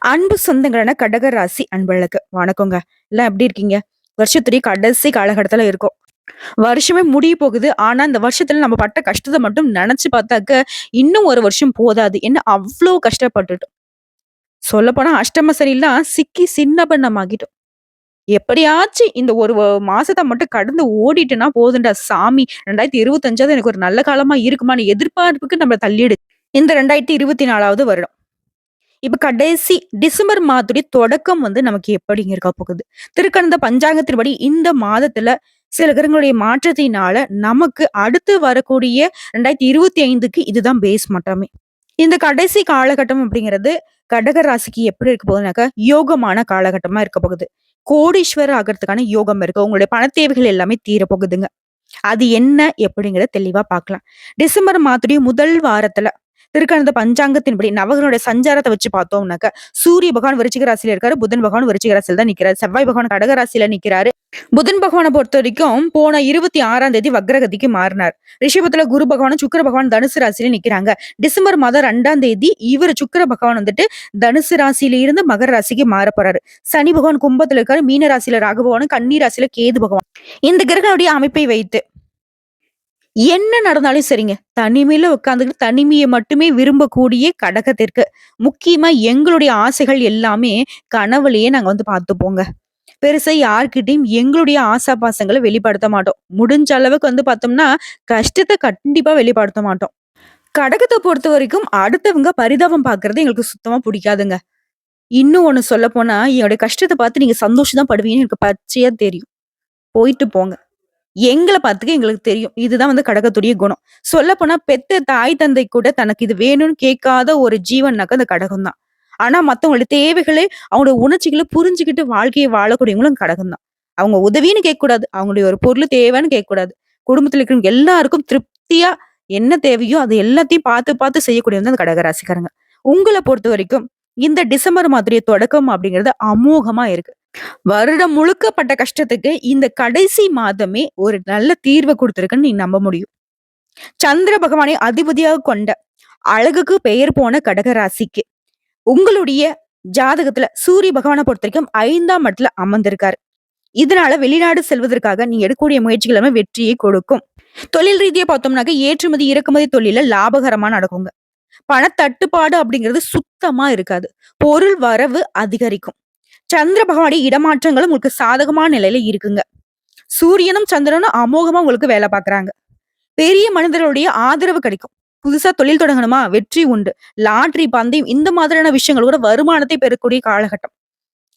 அன்பு சொந்தங்களான கடக ராசி அன்பர்களுக்கு வணக்கங்க. எல்லாம் எப்படி இருக்கீங்க? வருஷத்துடைய கடைசி காலகட்டத்துல இருக்கோம். வருஷமே முடிய போகுது. ஆனா, இந்த வருஷத்துல நம்ம பட்ட கஷ்டத்த மட்டும் நெனச்சு பார்த்தாக்க, இன்னும் ஒரு வருஷம் போதாது. என்ன அவ்ளோ கஷ்டப்பட்டுட்டோம். சொல்லப்போனா அஷ்டம சனிலாம் சிக்கி சின்னபின்னமாக்கிட்டோம். எப்படியாச்சும் இந்த ஒரு மாசத்த மட்டும் கடந்து ஓடிட்டேன்னா போதும்டா சாமி. 2025வது எனக்கு ஒரு நல்ல காலமா இருக்குமான்னு எதிர்பார்ப்புக்கு நம்மள தள்ளிடுச்சு. இந்த 2024வது வருடம். இப்ப கடைசி டிசம்பர் மாதத்துடைய தொடக்கம் நமக்கு எப்படிங்க இருக்க போகுது? திருக்கணித பஞ்சாங்கத்தின்படி இந்த மாதத்துல சில கிரகங்களுடைய மாற்றத்தினால நமக்கு அடுத்து வரக்கூடிய 2025க்கு இதுதான் பேஸ் மட்டமே. இந்த கடைசி காலகட்டம் அப்படிங்கிறது கடக ராசிக்கு எப்படி இருக்க போகுதுனாக்கா, யோகமான காலகட்டமா இருக்க போகுது. கோடீஸ்வரர் ஆகறதுக்கான யோகம் இருக்கு. உங்களுடைய பண தேவைகள் எல்லாமே தீர போகுதுங்க. அது என்ன எப்படிங்கிறத தெளிவா பார்க்கலாம். டிசம்பர் மாதத்துடைய முதல் வாரத்துல திருக்கணித பஞ்சாங்கத்தின்படி நவகிரகங்களுடைய சஞ்சாரத்தை வச்சு பார்த்தோம்னாக்க, சூரிய பகவான் விருச்சிக ராசியில இருக்காரு. புதன் பகவான் விருச்சிக ராசியில தான் நிக்கிறாரு. செவ்வாய் பகவான் கடக ராசியில நிக்கிறாரு. புதன் பகவானை பொறுத்த வரைக்கும் போன 26ஆம் தேதி வக்ரகதிக்கு மாறினார். ரிஷபத்துல குரு பகவானும் சுக்கிர பகவான் தனுசு ராசியில நிக்கிறாங்க. டிசம்பர் மாதம் 2ஆம் தேதி இவர் சுக்கிர பகவான் தனுசு ராசியில இருந்து மகர ராசிக்கு மாற போறாரு. சனி பகவான் கும்பத்துல இருக்காரு. மீன ராசியில ராகு பகவானும், கன்னி ராசியில கேது பகவான். இந்த கிரகங்களுடைய அமைப்பை வைத்து என்ன நடந்தாலும் சரிங்க. தனிமையில உட்கார்ந்துகிட்டு தனிமைய மட்டுமே விரும்பக்கூடிய கடகத்திற்கு, முக்கியமா எங்களுடைய ஆசைகள் எல்லாமே கனவுலயே நாங்க பார்த்துப்போங்க. பெருசா யார்கிட்டயும் எங்களுடைய ஆசாபாசங்கள வெளிப்படுத்த மாட்டோம். முடிஞ்ச அளவுக்கு பார்த்தோம்னா, கஷ்டத்த கண்டிப்பா வெளிப்படுத்த மாட்டோம். கடகத்த பொறுத்தவரைக்கும் அடுத்தவங்க பரிதாபம் பார்க்கறது எங்களுக்கு சுத்தமா புடிக்காதுங்க. இன்னும் ஒண்ணு சொல்லப்போனா, என்னுடைய கஷ்டத்த பார்த்து நீங்க சந்தோஷம் தான் படுவீங்கன்னு எனக்கு பச்சையா தெரியும். போயிட்டு போங்க. எங்கள பாத்துக்க எங்களுக்கு தெரியும். இதுதான் கடகத்துடைய குணம். சொல்லப்போனா பெத்த தாய் தந்தை கூட தனக்கு இது வேணும்னு கேட்காத ஒரு ஜீவன்னாக்க அந்த கடகம் தான். ஆனா மத்தவங்களுடைய தேவைகளே, அவங்களோட உணர்ச்சிகள புரிஞ்சுகிட்டு வாழ்க்கைய வாழக்கூடியவங்களும் கடகம் தான். அவங்க உதவின்னு கேட்கக்கூடாது. அவங்களுடைய ஒரு பொருள் தேவைன்னு கேட்கக்கூடாது. குடும்பத்துல இருக்கிறவங்க எல்லாருக்கும் திருப்தியா என்ன தேவையோ அது எல்லாத்தையும் பார்த்து பார்த்து செய்யக்கூடியவங்க அந்த கடகராசிக்காரங்க. உங்கள பொறுத்தவரைக்கும் இந்த டிசம்பர் மாதிரி தொடக்கம் அப்படிங்கிறது அமோகமா இருக்கு. வருடம் முழுக்க பட்ட கஷ்டத்துக்கு இந்த கடைசி மாதமே ஒரு நல்ல தீர்வு குடுத்திருக்குன்னு நீ நம்ப முடியும். சந்திர பகவானை அதிபதியாக கொண்ட அழகுக்கு பெயர் போன கடகராசிக்கு உங்களுடைய ஜாதகத்துல சூரிய பகவானை பொறுத்தவரைக்கும் 5ஆம் இடத்துல அமர்ந்திருக்காரு. இதனால வெளிநாடு செல்வதற்காக நீ எடுக்கக்கூடிய முயற்சிகள் எல்லாமே வெற்றியை கொடுக்கும். தொழில் ரீதியா பார்த்தோம்னாக்க ஏற்றுமதி இறக்குமதி தொழில லாபகரமா நடக்குங்க. பணத்தட்டுப்பாடு அப்படிங்கிறது சுத்தமா இருக்காது. பொருள் வரவு அதிகரிக்கும். சந்திர பகவானுடைய இடமாற்றங்களும் உங்களுக்கு சாதகமான நிலையில இருக்குங்க. சூரியனும் சந்திரனும் அமோகமா உங்களுக்கு வேலை பார்க்கறாங்க. பெரிய மனிதர்களுடைய ஆதரவு கிடைக்கும். புதுசா தொழில் தொடங்கணுமா? வெற்றி உண்டு. லாட்டரி, பந்தயம் இந்த மாதிரியான விஷயங்கள் கூட வருமானத்தை பெறக்கூடிய காலகட்டம்.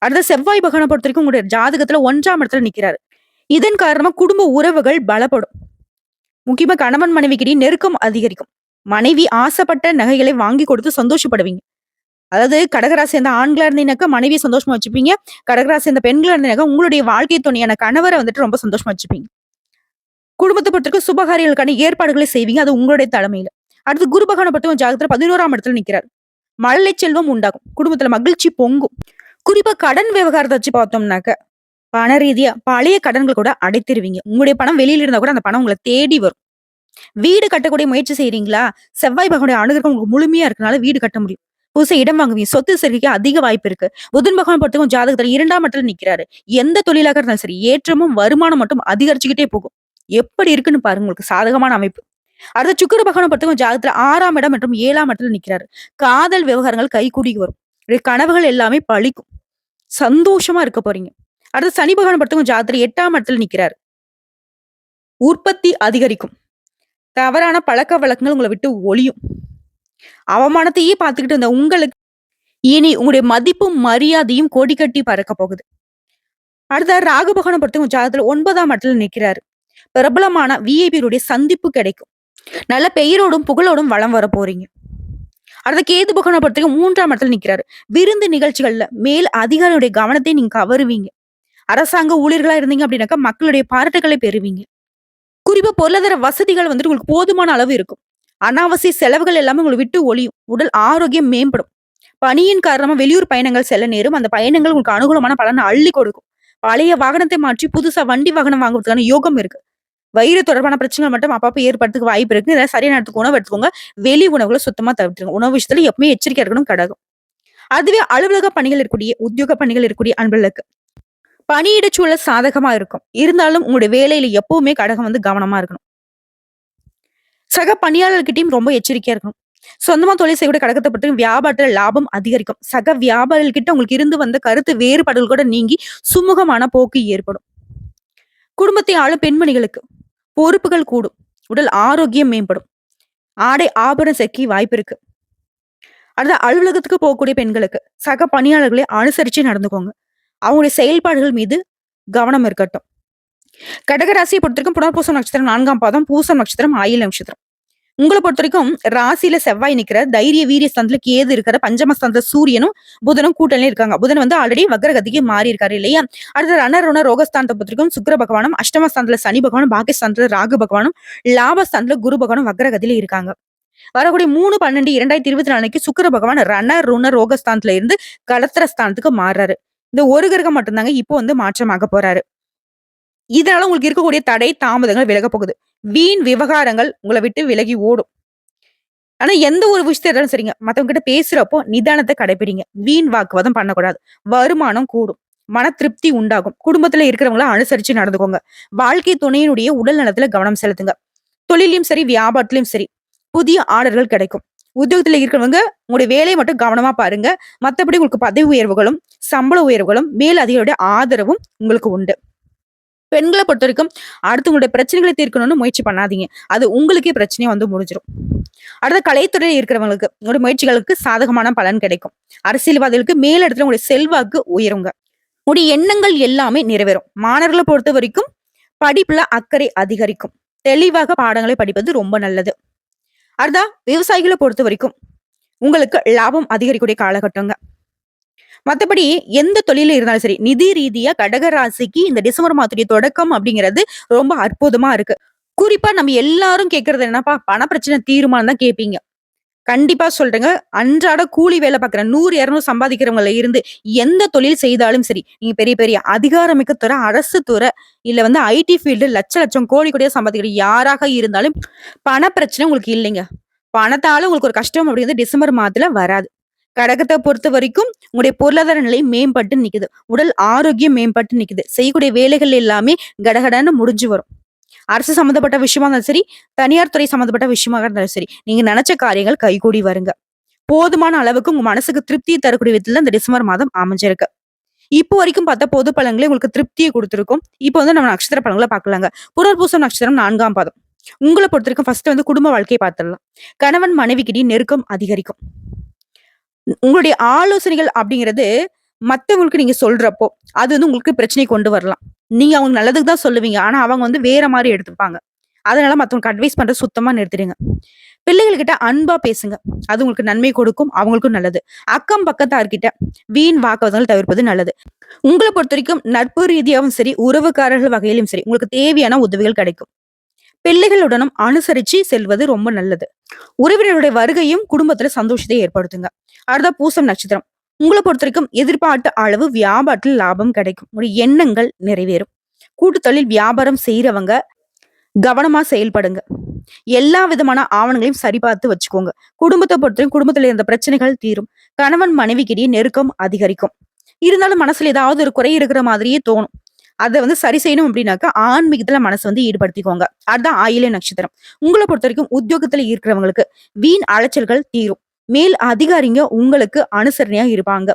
அடுத்த செவ்வாய் பகவானை பொறுத்த வரைக்கும் உங்களுடைய ஜாதகத்துல 1ஆம் இடத்துல நிக்கிறாரு. இதன் காரணமா குடும்ப உறவுகள் பலப்படும். முக்கியமா கணவன் மனைவிக்கிடையே நெருக்கம் அதிகரிக்கும். மனைவி ஆசைப்பட்ட நகைகளை வாங்கி கொடுத்து சந்தோஷப்படுவீங்க. அதாவது கடகராசி சேர்ந்த ஆண்களா இருந்தீங்கன்னாக்கா மனைவியை சந்தோஷமா வச்சுப்பீங்க. கடகராசி சேர்ந்த பெண்களா இருந்தீங்கன்னாக்கா உங்களுடைய வாழ்க்கை துணையான கணவரை ரொம்ப சந்தோஷமா வச்சுப்பீங்க. குடும்பத்தை பொறுத்தவரைக்கும் சுபகாரியங்களுக்கான ஏற்பாடுகளை செய்வீங்க. அது உங்களுடைய தலைமையில. அடுத்து குரு பகவானை பொறுத்த ஜாதகத்துல 11ஆம் இடத்துல நிக்கிறார். மழலை செல்வம் உண்டாகும். குடும்பத்துல மகிழ்ச்சி பொங்கும். குறிப்பா கடன் விவகாரத்தை வச்சு பார்த்தோம்னாக்க பண ரீதியா பழைய கடன்கள் கூட அடைத்திருவீங்க. உங்களுடைய பணம் வெளியில இருந்தா கூட அந்த பணம் உங்களை தேடி வரும். வீடு கட்டக்கூடிய முயற்சி செய்றீங்களா? செவ்வாய் பகவானுடைய அனுகிரகம் உங்களுக்கு முழுமையா இருக்கனால வீடு கட்ட முடியும். புதுசா இடம் வாங்குவீங்க. சொத்து சேர்க்கைக்கு அதிக வாய்ப்பு இருக்கு. புதன் பகவான் பொறுத்தவரைக்கும் ஜாதகத்துல 2ஆம் இடத்துல நிக்கிறாரு. எந்த தொழிலாக இருந்தாலும் சரி, ஏற்றமும் வருமானம் மட்டும் அதிகரிச்சுக்கிட்டே போகும். எப்படி இருக்குன்னு பாருங்க உங்களுக்கு சாதகமான அமைப்பு. அடுத்த சுக்கிர பகவானை பொறுத்தவரைக்கும் ஜாதகத்துல 6ஆம் இடம் மற்றும் 7ஆம் இடத்துல நிக்கிறாரு. காதல் விவகாரங்கள் கைகூடி வரும். கனவுகள் எல்லாமே பழிக்கும். சந்தோஷமா இருக்க போறீங்க. அடுத்து சனி பகவானை பொறுத்தவரைக்கும் ஜாதகத்துல 8ஆம் இடத்துல நிக்கிறாரு. உற்பத்தி அதிகரிக்கும். தவறான பழக்க வழக்கங்கள் உங்களை விட்டு ஒழியும். அவமானத்தையே பார்த்துக்கிட்டு இருந்த உங்களுக்கு இனி உங்களுடைய மதிப்பும் மரியாதையும் கொடி கட்டி பறக்க போகுது. அடுத்த ராகு பகவானை பொறுத்தவரைக்கும் ஜாதகத்துல 9ஆம் இடத்துல நிக்கிறாரு. பிரபலமான விஐபியுடைய சந்திப்பு கிடைக்கும். நல்ல பெயரோடும் புகழோடும் வளம் வர போறீங்க. அடுத்த கேது பகவானை பொறுத்தவரைக்கும் 3ஆம் இடத்துல நிக்கிறாரு. விருந்து நிகழ்ச்சிகள்ல மேல் அதிகாரியுடைய கவனத்தை நீங்க கவருவீங்க. அரசாங்க ஊழியர்களா இருந்தீங்க அப்படின்னாக்கா மக்களுடைய பாராட்டுகளை பெறுவீங்க. குறிப்பா பொருளாதார வசதிகள் உங்களுக்கு போதுமான அளவு இருக்கும். அனாவசிய செலவுகள் எல்லாமே உங்களை விட்டு ஒழியும். உடல் ஆரோக்கியம் மேம்படும். பணியின் காரணமா வெளியூர் பயணங்கள் செல்ல நேரும். அந்த பயணங்கள் உங்களுக்கு அனுகூலமான பலனை அள்ளி கொடுக்கும். பழைய வாகனத்தை மாற்றி புதுசா வண்டி வாகனம் வாங்குறதுக்கான யோகம் இருக்கு. வயிறு தொடர்பான பிரச்சனைகள் மட்டும் அப்பப்ப ஏற்படுறதுக்கு வாய்ப்பு இருக்கு. இதெல்லாம் சரியான நேரத்துக்கு உணவு எடுத்துக்கோங்க. வெளி உணவுகளை சுத்தமா தவிர்த்துருங்க. உணவு விஷயத்துல எப்பவுமே எச்சரிக்கையா இருக்கணும் கடகம். அதுவே அலுவலக பணிகள் இருக்கக்கூடிய, உத்தியோக பணிகள் இருக்கக்கூடிய அன்பர்களுக்கு பணியிட சூழல் சாதகமா இருக்கும். இருந்தாலும் உங்களுடைய வேலையில எப்பவுமே கடகம் வந்து கவனமா இருக்கணும். சக பணியாளர்கிட்டயும் ரொம்ப எச்சரிக்கையா இருக்கணும். சொந்தமா தொழில் செய்யக்கூடிய கடகத்தை பொறுத்தவரைக்கும் வியாபாரத்துல லாபம் அதிகரிக்கும். சக வியாபாரிகள்கிட்ட உங்களுக்கு இருந்து வந்த கருத்து வேறுபாடுகள் கூட நீங்கி சுமூகமான போக்கு ஏற்படும். குடும்பத்தை ஆளும் பெண்மணிகளுக்கு பொறுப்புகள் கூடும். உடல் ஆரோக்கியம் மேம்படும். ஆடை ஆபரண சேர்க்கை வாய்ப்பு இருக்கு. அடுத்து அலுவலகத்துக்கு போகக்கூடிய பெண்களுக்கு சக பணியாளர்களை அனுசரிச்சு நடந்துக்கோங்க. அவங்களுடைய செயல்பாடுகள் மீது கவனம் இருக்கட்டும். கடகராசியை பொறுத்தவரைக்கும் புனர்பூசம் நட்சத்திரம் 4ஆம் பாதம், பூசம் நட்சத்திரம், ஆயில்யம் நட்சத்திரம். உங்கள பொறுத்தவரைக்கும் ராசியில செவ்வாய் நிக்கிற, தைரிய வீரிய ஸ்தானத்துல கேது இருக்கிற, பஞ்சம ஸ்தானத்துல சூரியனும் புதனும் கூட்டணியில இருக்காங்க. புதன் வந்து ஆல்ரெடி வக்ரகதிக்கு மாறி இருக்காரு இல்லையா? அடுத்து ரணருண ரோகஸ்தானத்தை பொறுத்தவரைக்கும் சுக்கிர பகவானும், அஷ்டம ஸ்தானத்துல சனி பகவானும், பாகிஸ்தானத்துல ராகு பகவானும், லாபஸ்தானத்துல குரு பகவானும் வக்ரகதியில இருக்காங்க. வரக்கூடிய 3/12/2024 சுக்கிர பகவான் ருண ரோகஸ்தானத்துல இருந்து கலத்திர ஸ்தானத்துக்கு மாறுறாரு. இந்த ஒரு கிரகம் மட்டும்தாங்க இப்போ வந்து மாற்றமாக போறாரு. இதனால உங்களுக்கு இருக்கக்கூடிய தடை தாமதங்கள் விலக போகுது. வீண் விவகாரங்கள் உங்களை விட்டு விலகி ஓடும். ஆனா எந்த ஒரு விஷயத்த இருந்தாலும் சரிங்க, மத்தவங்க கிட்ட பேசுறப்போ நிதானத்தை கடைபிடிங்க. வீண் வாக்குவாதம் பண்ணக்கூடாது. வருமானம் கூடும். மன திருப்தி உண்டாகும். குடும்பத்துல இருக்கிறவங்கள அனுசரிச்சு நடந்துக்கோங்க. வாழ்க்கை துணையினுடைய உடல் நலத்துல கவனம் செலுத்துங்க. தொழிலையும் சரி, வியாபாரத்திலயும் சரி, புதிய ஆர்டர்கள் கிடைக்கும். உத்தியோகத்துல இருக்கிறவங்க உங்களுடைய வேலையை மட்டும் கவனமா பாருங்க. மத்தபடி உங்களுக்கு பதவி உயர்வுகளும், சம்பள உயர்வுகளும், மேல் அதிகாரியோட ஆதரவும் உங்களுக்கு உண்டு. பெண்களை பொறுத்தவரைக்கும் அடுத்தவங்களுடைய பிரச்சனைகளை தீர்க்கணும்னு முயற்சி பண்ணாதீங்க. அது உங்களுக்கே பிரச்சனையா வந்து முடிஞ்சிடும். அடுத்த கலைத்துறையில் இருக்கிறவங்களுக்கு உங்களுடைய முயற்சிகளுக்கு சாதகமான பலன் கிடைக்கும். அரசியல்வாதிகளுக்கு மேலிடத்துல உங்களுடைய செல்வாக்கு உயருங்க. உங்களுடைய எண்ணங்கள் எல்லாமே நிறைவேறும். மாணவர்களை பொறுத்த வரைக்கும் படிப்புல அக்கறை அதிகரிக்கும். தெளிவாக பாடங்களை படிப்பது ரொம்ப நல்லது. அடுத்தா விவசாயிகளை பொறுத்த வரைக்கும் உங்களுக்கு லாபம் அதிகரிக்கக்கூடிய காலகட்டங்க. மத்தபடி எந்த தொழில இருந்தாலும் சரி, நிதி ரீதியா கடக ராசிக்கு இந்த டிசம்பர் மாதத்துடைய தொடக்கம் அப்படிங்கிறது ரொம்ப அற்புதமா இருக்கு. குறிப்பா நம்ம எல்லாரும் கேட்கறது என்னப்பா, பண பிரச்சனை தீருமான்னு தான் கேட்பீங்க. கண்டிப்பா சொல்றேங்க. அன்றாட கூலி வேலை பார்க்குற 100, 200 சம்பாதிக்கிறவங்கல இருந்து எந்த தொழில் செய்தாலும் சரி, நீங்க பெரிய பெரிய அதிகாரமிக்க துறை, அரசு துறை, இல்ல வந்து ஐடி ஃபீல்டு லட்ச லட்சம் கோடி கோடியா சம்பாதிக்கிற யாராக இருந்தாலும் பண பிரச்சனை உங்களுக்கு இல்லைங்க. பணத்தால உங்களுக்கு ஒரு கஷ்டம் அப்படிங்கிறது டிசம்பர் மாதத்துல வராது. கடகத்தை பொறுத்த வரைக்கும் உங்களுடைய பொருளாதார நிலை மேம்பட்டு நிக்குது. உடல் ஆரோக்கியம் மேம்பட்டு நிக்குது. செய்யக்கூடிய வேலைகள் எல்லாமே கடகடன்னு முடிஞ்சு வரும். அரசு சம்பந்தப்பட்ட விஷயமா இருந்தாலும் சரி, தனியார் துறை சம்பந்தப்பட்ட விஷயமாக இருந்தாலும் சரி, நீங்க நினைச்ச காரியங்கள் கைகூடி வருங்க. போதுமான அளவுக்கு உங்க மனசுக்கு திருப்தியை தரக்கூடிய விதத்துல இந்த டிசம்பர் மாதம் அமைஞ்சிருக்கு. இப்போ வரைக்கும் பார்த்தா பொது பலன்களே உங்களுக்கு திருப்தியை கொடுத்திருக்கும். இப்போ வந்து நம்ம நட்சத்திர பலன்களை பார்க்கலாங்க. புனர்பூசம் நட்சத்திரம் 4ஆம் பாதம். உங்களை பொறுத்த வரைக்கும் ஃபர்ஸ்ட் வந்து குடும்ப வாழ்க்கையை பார்த்துடலாம். கணவன் மனைவிக்கிடையே நெருக்கம் அதிகரிக்கும். உங்களுடைய ஆலோசனைகள் அப்படிங்கிறது மத்தவங்களுக்கு நீங்க சொல்றப்போ, அது வந்து உங்களுக்கு பிரச்சனை கொண்டு வரலாம். நீங்க அவங்க நல்லதுக்கு தான் சொல்லுவீங்க. ஆனா அவங்க வந்து வேற மாரி எடுத்துப்பாங்க. அதனால மத்தவங்களுக்கு அட்வைஸ் பண்றது சுத்தமா நிறுத்திடுங்க. பிள்ளைகள் கிட்ட அன்பா பேசுங்க. அது உங்களுக்கு நன்மை கொடுக்கும். அவங்களுக்கும் நல்லது. அக்கம் பக்கத்தார்கிட்ட வீண் வாக்குவாதங்கள் தவிர்ப்பது நல்லது. உங்கள பொறுத்தவரைக்கும் நட்பு ரீதியாவும் சரி, உறவுக்காரர்கள் வகையிலும் சரி, உங்களுக்கு தேவையான உதவிகள் கிடைக்கும். பிள்ளைகளுடனும் அனுசரிச்சு செல்வது ரொம்ப நல்லது. உறவினருடைய வருகையும் குடும்பத்துல சந்தோஷத்தை ஏற்படுத்துங்க. அடுத்த பூசம் நட்சத்திரம். உங்களை பொறுத்த வரைக்கும் எதிர்பார்த்த அளவு வியாபாரத்தில் லாபம் கிடைக்கும். உங்களுடைய எண்ணங்கள் நிறைவேறும். கூட்டு தொழில் வியாபாரம் செய்யறவங்க கவனமா செயல்படுங்க. எல்லா விதமான ஆவணங்களையும் சரிபார்த்து வச்சுக்கோங்க. குடும்பத்தை பொறுத்தவரைக்கும் குடும்பத்துல இருந்த பிரச்சனைகள் தீரும். கணவன் மனைவிக்கிடையே நெருக்கம் அதிகரிக்கும். இருந்தாலும் மனசுல ஏதாவது ஒரு குறை இருக்கிற மாதிரியே தோணும். அதை வந்து சரி செய்யணும் அப்படின்னாக்கா ஆன்மீகத்துல மனசு வந்து ஈடுபடுத்திக்கோங்க. அதுதான் ஆயில்ய நட்சத்திரம். உங்களை பொறுத்த வரைக்கும் உத்தியோகத்துல இருக்கிறவங்களுக்கு வீண் அலைச்சல்கள் தீரும். மேல் அதிகாரிங்க உங்களுக்கு அனுசரணையா இருப்பாங்க.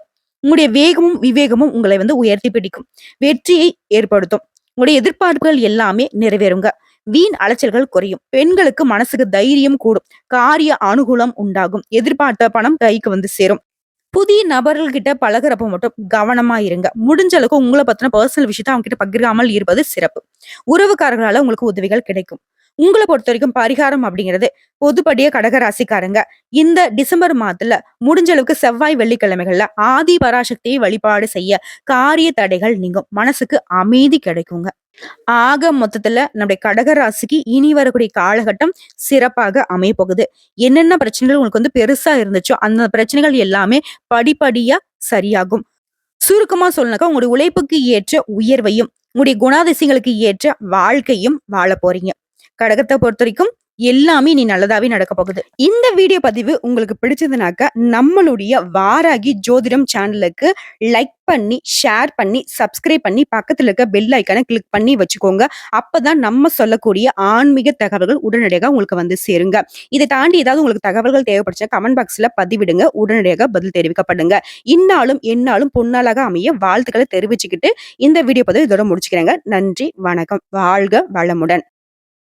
உங்களுடைய வேகமும் விவேகமும் உங்களை வந்து உயர்த்தி பிடிக்கும். வெற்றியை ஏற்படுத்தும். உங்களுடைய எதிர்பார்ப்புகள் எல்லாமே நிறைவேறுங்க. வீண் அலைச்சல்கள் குறையும். பெண்களுக்கு மனசுக்கு தைரியம் கூடும். காரிய அனுகூலம் உண்டாகும். எதிர்பார்த்த பணம் கைக்கு வந்து சேரும். புதிய நபர்கள் கிட்ட பழகுறப்ப மட்டும் கவனமா இருங்க. முடிஞ்ச அளவுக்கு உங்களை பத்தின பர்சனல் விஷயத்த அவங்க கிட்ட பகிராமல் இருப்பது சிறப்பு. உறவுக்காரர்களால உங்களுக்கு உதவிகள் கிடைக்கும். உங்களை பொறுத்த வரைக்கும் பரிகாரம் அப்படிங்கிறது பொதுப்படிய கடகராசிக்காரங்க இந்த டிசம்பர் மாதத்துல முடிஞ்ச அளவுக்கு செவ்வாய் வெள்ளிக்கிழமைகள்ல ஆதி பராசக்தியை வழிபாடு செய்ய காரிய தடைகள் நீங்கும். மனசுக்கு அமைதி கிடைக்குங்க. ஆக மொத்தத்துல நம்முடைய கடகராசிக்கு இனி வரக்கூடிய காலகட்டம் சிறப்பாக அமைய போகுது. என்னென்ன பிரச்சனைகள் உங்களுக்கு வந்து பெருசா இருந்துச்சோ அந்த பிரச்சனைகள் எல்லாமே படிப்படியா சரியாகும். சுருக்கமா சொல்லனாக்கா உங்களுடைய உழைப்புக்கு ஏற்ற உயர்வையும் உங்களுடைய குணாதிசயங்களுக்கு ஏற்ற வாழ்க்கையும் வாழ போறீங்க. கடகத்தை பொறுத்த வரைக்கும் எல்லாமே நீ நல்லதாவே நடக்க போகுது. இந்த வீடியோ பதிவு உங்களுக்கு பிடிச்சதுனாக்க நம்மளுடைய வாராகி ஜோதிடம் சேனலுக்கு லைக் பண்ணி, ஷேர் பண்ணி, சப்ஸ்கிரைப் பண்ணி, பக்கத்துல இருக்க பெல் ஐக்கான கிளிக் பண்ணி வச்சுக்கோங்க. அப்பதான் நம்ம சொல்லக்கூடிய ஆன்மீக தகவல்கள் உடனடியாக உங்களுக்கு வந்து சேருங்க. இதை தாண்டி ஏதாவது உங்களுக்கு தகவல்கள் தேவைப்படுச்சுன்னா கமெண்ட் பாக்ஸ்ல பதிவிடுங்க. உடனடியாக பதில் தெரிவிக்கப்படுங்க. இந்நாளும் எந்நாளும் பொன்னாளாக அமைய வாழ்த்துக்களை தெரிவிச்சுக்கிட்டு இந்த வீடியோ பதிவு இதோட முடிச்சுக்கிறேங்க. நன்றி, வணக்கம். வாழ்க வளமுடன்.